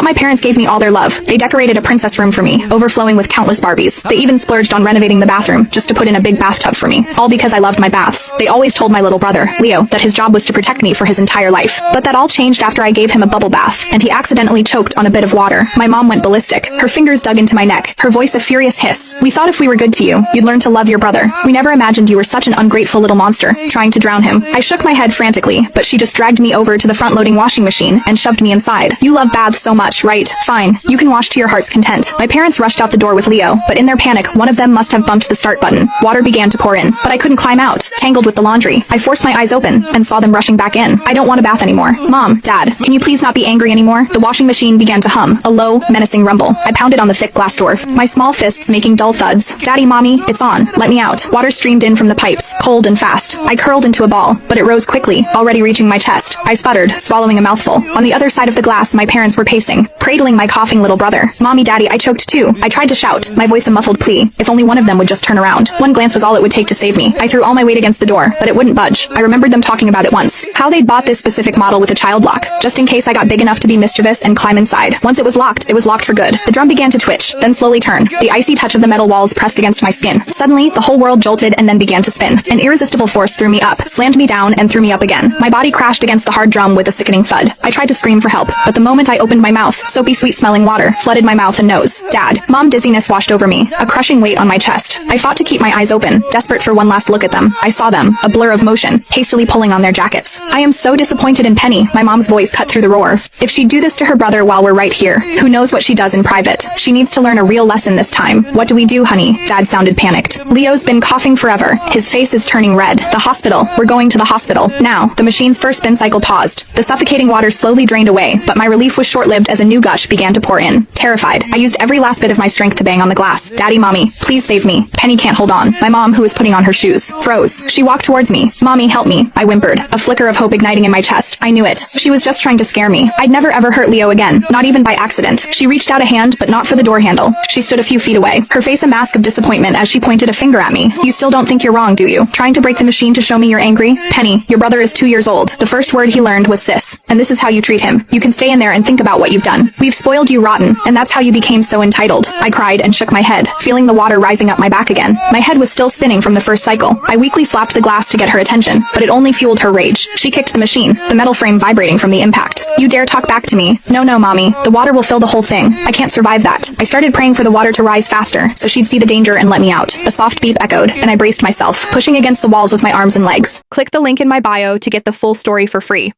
My parents gave me all their love. They decorated a princess room for me, overflowing with countless Barbies. They even splurged on renovating the bathroom, just to put in a big bathtub for me. All because I loved my baths. They always told my little brother, Leo, that his job was to protect me for his entire life. But that all changed after I gave him a bubble bath, and he accidentally choked on a bit of water. My mom went ballistic. Her fingers dug into my neck, her voice a furious hiss. We thought if we were good to you, you'd learn to love your brother. We never imagined you were such an ungrateful little monster, trying to drown him. I shook my head frantically, but she just dragged me over to the front-loading washing machine and shoved me inside. You love baths so much, right? Fine. You can wash to your heart's content. My parents rushed out the door with Leo, but in their panic, one of them must have bumped the start button. Water began to pour in, but I couldn't climb out, tangled with the laundry. I forced my eyes open and saw them rushing back in. I don't want a bath anymore. Mom, Dad, can you please not be angry anymore? The washing machine began to hum, a low, menacing rumble. I pounded on the thick glass door, my small fists making dull thuds. Daddy, Mommy, it's on. Let me out. Water streamed in from the pipes, cold and fast. I curled into a ball, but it rose quickly, already reaching my chest. I sputtered, swallowing a mouthful. On the other side of the glass, my parents were pacing, cradling my coughing little brother. Mommy, Daddy, I choked too. I tried to shout, my voice a muffled plea. If only one of them would just turn around. One glance was all it would take to save me. I threw all my weight against the door, but it wouldn't budge. I remembered them talking about it once. How they'd bought this specific model with a child lock, just in case I got big enough to be mischievous and climb inside. Once it was locked for good. The drum began to twitch, then slowly turn. The icy touch of the metal walls pressed against my skin. Suddenly, the whole world jolted and then began to spin. An irresistible force threw me up, slammed me down, and threw me up again. My body crashed against the hard drum with a sickening thud. I tried to scream for help, but the moment I opened my mouth, soapy sweet-smelling water flooded my mouth and nose. Dad, Mom, dizziness washed over me, a crushing weight on my chest. I fought to keep my eyes open, desperate for one last look at them. I saw them, a blur of motion, hastily pulling on their jackets. I am so disappointed in Penny, my mom's voice cut through the roar. If she'd do this to her brother while we're right here, who knows what she does in private? She needs to learn a real lesson this time. What do we do, honey? Dad sounded panicked. Leo's been coughing forever. His face is turning red. The hospital. We're going to the hospital. Now, the machine's first spin cycle paused. The suffocating water slowly drained away, but my relief was short-lived as a new gush began to pour in. Terrified, I used every last bit of my strength to bang on the glass. Daddy, Mommy, please save me. Penny can't hold on. My mom, who was putting on her shoes, froze. She walked towards me. Mommy, help me. I whimpered, a flicker of hope igniting in my chest. I knew it. She was just trying to scare me. I'd never ever hurt Leo again, not even by accident. She reached out a hand, but not for the door handle. She stood a few feet away, her face a mask of disappointment as she pointed a finger at me. You still don't think you're wrong, do you? Trying to break the machine to show me you're angry? Penny, your brother is 2 years old. The first word he learned was sis. And this is how you treat him. You can stay in there and think about what you've done. We've spoiled you rotten, and that's how you became so entitled. I cried and shook my head, feeling the water rising up my back again. My head was still spinning from the first cycle. I weakly slapped the glass to get her attention, but it only fueled her rage. She kicked the machine, the metal frame vibrating from the impact. You dare talk back to me? No, Mommy. The water will fill the whole thing. I can't survive that. I started praying for the water to rise faster, so she'd see the danger and let me out. A soft beep echoed, and I braced myself, pushing against the walls with my arms and legs. Click the link in my bio to get the full story for free.